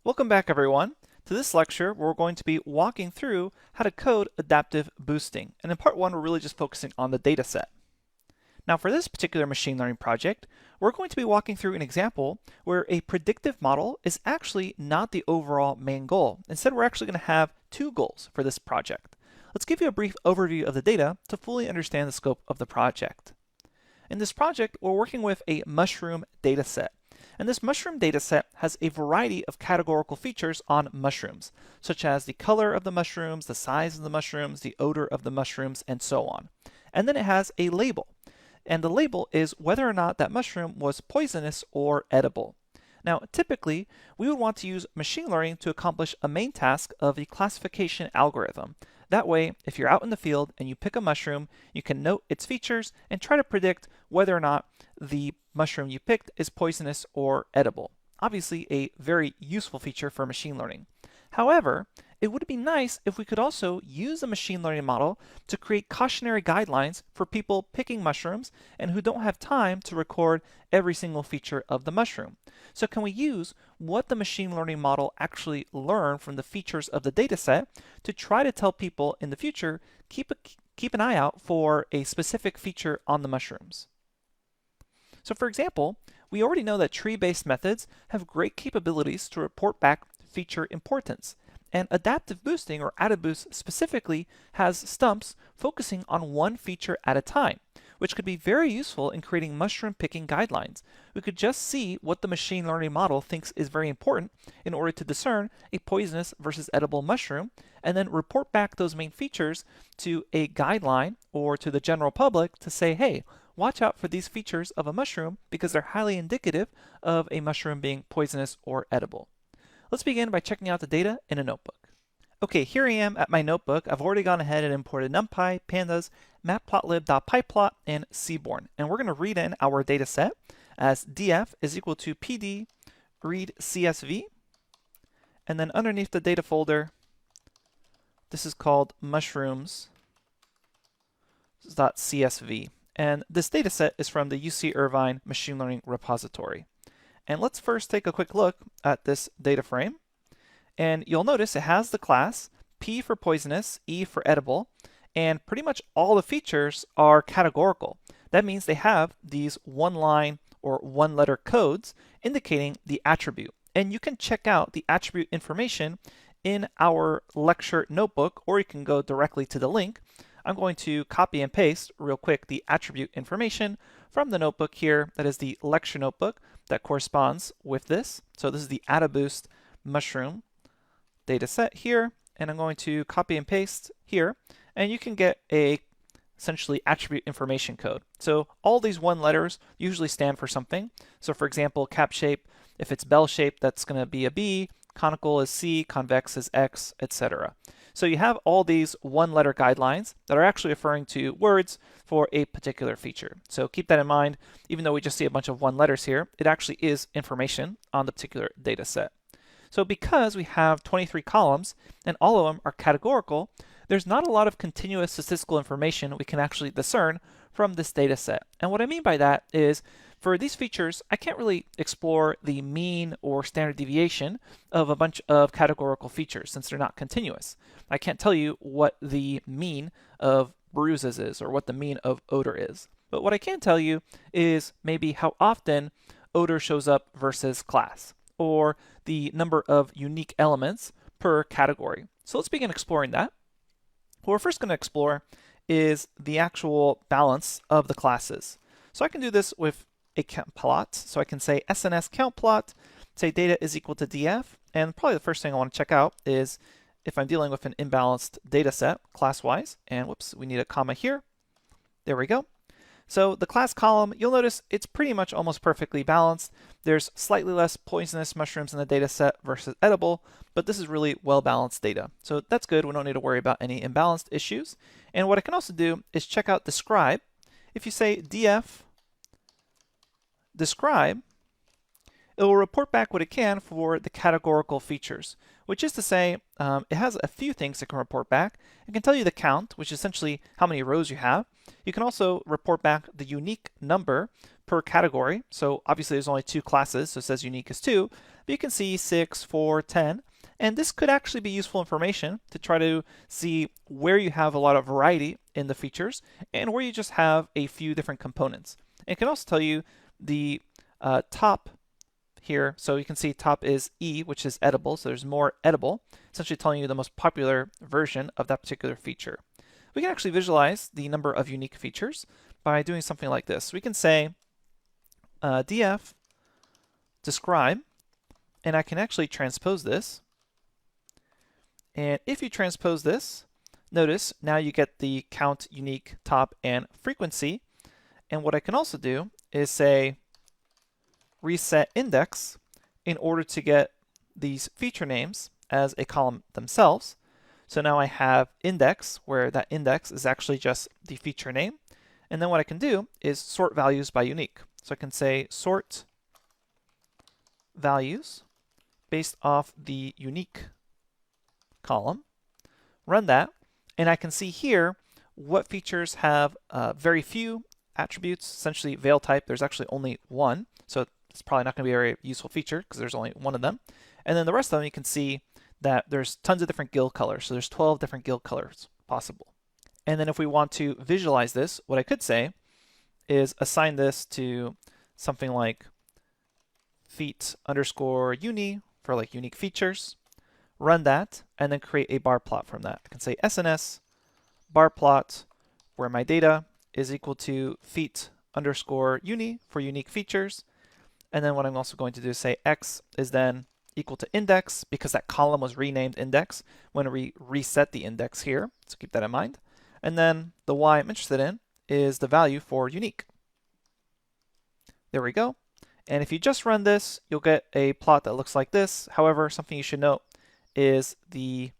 Welcome back, everyone, to this lecture where we're going to be walking through how to code adaptive boosting. And in part one, we're really just focusing on the data set. Now, for this particular machine learning project, we're going to be walking through an example where a predictive model is actually not the overall main goal. Instead, we're actually going to have two goals for this project. Let's give you a brief overview of the data to fully understand the scope of the project. In this project, we're working with a mushroom data set. And this mushroom dataset has a variety of categorical features on mushrooms, such as the color of the mushrooms, the size of the mushrooms, the odor of the mushrooms, and so on. And then it has a label. And the label is whether or not that mushroom was poisonous or edible. Now, typically, we would want to use machine learning to accomplish a main task of the classification algorithm. That way, if you're out in the field and you pick a mushroom, you can note its features and try to predict whether or not the mushroom you picked is poisonous or edible. Obviously, a very useful feature for machine learning. However, it would be nice if we could also use a machine learning model to create cautionary guidelines for people picking mushrooms and who don't have time to record every single feature of the mushroom. So can we use what the machine learning model actually learned from the features of the data set to try to tell people in the future, keep an eye out for a specific feature on the mushrooms? So for example, we already know that tree-based methods have great capabilities to report back feature importance. And adaptive boosting, or AdaBoost specifically, has stumps focusing on one feature at a time, which could be very useful in creating mushroom picking guidelines. We could just see what the machine learning model thinks is very important in order to discern a poisonous versus edible mushroom, and then report back those main features to a guideline or to the general public to say, hey, watch out for these features of a mushroom because they're highly indicative of a mushroom being poisonous or edible. Let's begin by checking out the data in a notebook. Okay, here I am at my notebook. I've already gone ahead and imported NumPy, Pandas, Matplotlib.pyplot, and 𝑐𝒅𝒂𝒩𝒐𝒔𝒕. And we're going to read in our data set as df is equal to pd read csv. And then underneath the data folder, this is called mushrooms.csv. And this data set is from the 𝑦𝒅𝒂𝒩𝒐𝒅𝒏𝒈 machine learning repository. And let's first take a quick look at this data frame. And you'll notice it has the class P for poisonous, E for edible, and pretty much all the features are categorical. That means they have these one-line or one-letter codes indicating the attribute. And you can check out the attribute information in our lecture notebook, or you can go directly to the link. I'm going to copy and paste real quick the attribute information from the notebook here. That is the lecture notebook that corresponds with this. So this is the AdaBoost mushroom data set here, and I'm going to copy and paste here, and you can get a essentially attribute information code. So all these one letters usually stand for something. So for example, cap shape, if it's bell shape, that's going to be a B, conical is C, convex is X, etc. So you have all these one-letter guidelines that are actually referring to words for a particular feature. So keep that in mind. Even though we just see a bunch of one letters here, it actually is information on the particular data set. So because we have 23 columns and all of them are categorical, there's not a lot of continuous statistical information we can actually discern from this data set. And what I mean by that is, for these features, I can't really explore the mean or standard deviation of a bunch of categorical features since they're not continuous. I can't tell you what the mean of bruises is or what the mean of odor is. But what I can tell you is maybe how often odor shows up versus class, or the number of unique elements per category. So let's begin exploring that. What we're first going to explore is the actual balance of the classes. So I can do this with a count plot. So I can say SNS count plot, say data is equal to df, and probably the first thing I want to check out is if I'm dealing with an imbalanced data set class-wise, and whoops, we need a comma here. There we go. So the class column, you'll notice it's pretty much almost perfectly balanced. There's slightly less poisonous mushrooms in the data set versus edible, but this is really well-balanced data. So that's good. We don't need to worry about any imbalanced issues. And what I can also do is check out describe. If you say df describe, it will report back what it can for the categorical features, which is to say it has a few things it can report back. It can tell you the count, which is essentially how many rows you have. You can also report back the unique number per category. So obviously there's only 2 classes, so it says unique is 2, but you can see 6, 4, 10. And this could actually be useful information to try to see where you have a lot of variety in the features and where you just have a few different components. It can also tell you the top here. So you can see top is E, which is edible. So there's more edible, essentially telling you the most popular version of that particular feature. We can actually visualize the number of unique features by doing something like this. We can say df describe, and I can actually transpose this. And if you transpose this, notice now you get the count, unique, top, and frequency. And what I can also do is say reset index in order to get these feature names as a column themselves. So now I have index, where that index is actually just the feature name. And then what I can do is sort values by unique. So I can say sort values based off the unique column, run that, and I can see here what features have very few attributes, essentially veil type. There's actually only one, so it's probably not going to be a very useful feature because there's only one of them. And then the rest of them, you can see that there's tons of different guild colors. So there's 12 different guild colors possible. And then if we want to visualize this, what I could say is assign this to something like feat_uni for like unique features. Run that, and then create a bar plot from that. I can say SNS bar plot, where my data is equal to feat_uni for unique features. And then what I'm also going to do is say x is then equal to index, because that column was renamed index when we reset the index here. So keep that in mind. And then the y I'm interested in is the value for unique. There we go. And if you just run this, you'll get a plot that looks like this. However, something you should note is the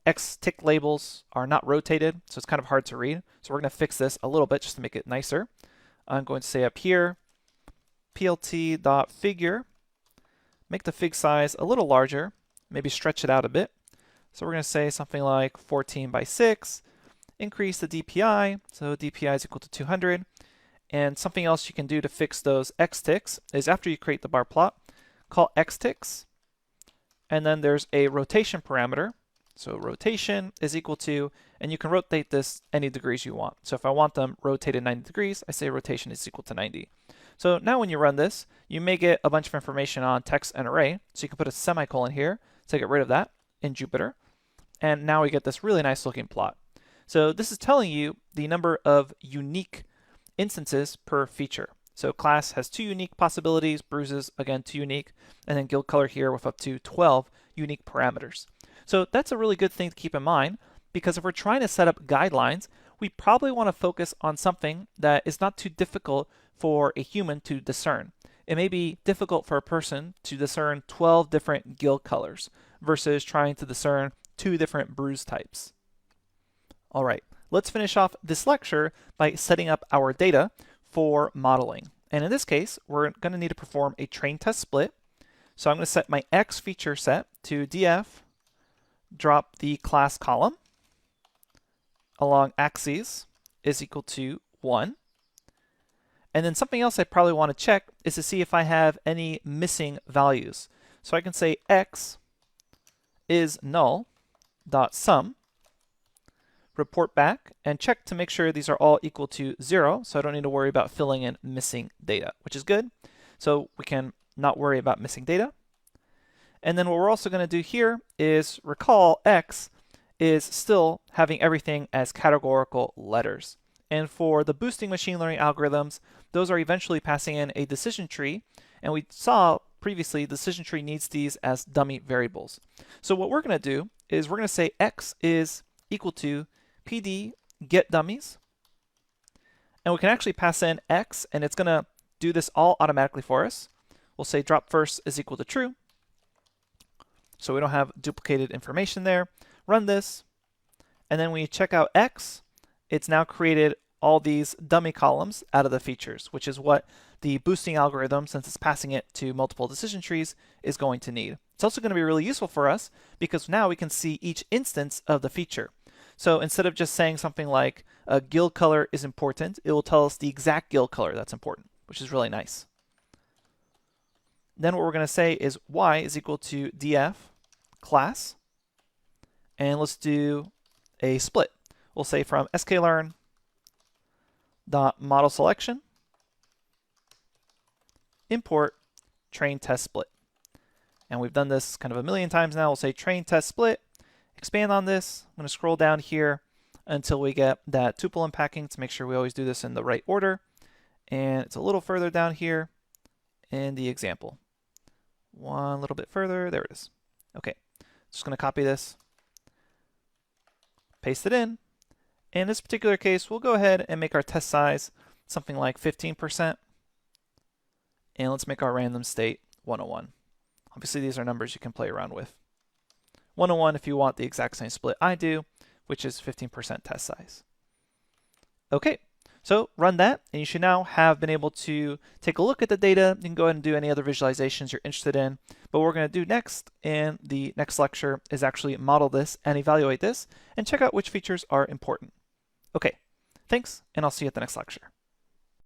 X tick labels are not rotated, so it's kind of hard to read. So we're going to fix this a little bit just to make it nicer. I'm going to say up here, plt.figure, make the fig size a little larger, maybe stretch it out a bit. So we're going to say something like 14 by 6, increase the DPI, so DPI is equal to 200. And something else you can do to fix those X ticks is after you create the bar plot, call X ticks, and then there's a rotation parameter. So rotation is equal to, and you can rotate this any degrees you want. So if I want them rotated 90 degrees, I say rotation is equal to 90. So now when you run this, you may get a bunch of information on text and array. So you can put a semicolon here to get rid of that in Jupyter. And now we get this really nice looking plot. So this is telling you the number of unique instances per feature. So class has 2 unique possibilities, bruises, again, 2 unique, and then guild color here with up to 12 unique parameters. So that's a really good thing to keep in mind, because if we're trying to set up guidelines, we probably want to focus on something that is not too difficult for a human to discern. It may be difficult for a person to discern 12 different guild colors versus trying to discern 2 different bruise types. All right, let's finish off this lecture by setting up our data for modeling. And in this case, we're going to need to perform a train test split. So I'm going to set my X feature set to df drop the class column along axes is equal to 1. And then something else I probably want to check is to see if I have any missing values. So I can say X is null dot sum, report back, and check to make sure these are all equal to 0, so I don't need to worry about filling in missing data, which is good. So we can not worry about missing data. And then what we're also going to do here is recall X is still having everything as categorical letters. And for the boosting machine learning algorithms, those are eventually passing in a decision tree. And we saw previously the decision tree needs these as dummy variables. So what we're going to do is we're going to say X is equal to PD get dummies. And we can actually pass in X, and it's going to do this all automatically for us. We'll say drop first is equal to true. So we don't have duplicated information there. Run this. And then when you check out X, it's now created all these dummy columns out of the features, which is what the boosting algorithm, since it's passing it to multiple decision trees, is going to need. It's also going to be really useful for us because now we can see each instance of the feature. So instead of just saying something like a guild color is important, it will tell us the exact guild color that's important, which which is really nice. Then what we're going to say is y is equal to df class, and let's do a split. We'll say from sklearn dot model selection import train test split. And we've done this kind of a million times now. We'll say train test split, expand on this. I'm going to scroll down here until we get that tuple unpacking to make sure we always do this in the right order. And it's a little further down here in the example. One little bit further, there it is. Okay, just going to copy this, paste it in. In this particular case, we'll go ahead and make our test size something like 15%. And let's make our random state 101. Obviously, these are numbers you can play around with. 101 if you want the exact same split I do, which is 15% test size. Okay, so run that, and you should now have been able to take a look at the data. You can go ahead and do any other visualizations you're interested in. But what we're going to do next in the next lecture is actually model this and evaluate this and check out which features are important. Okay, thanks, and I'll see you at the next lecture.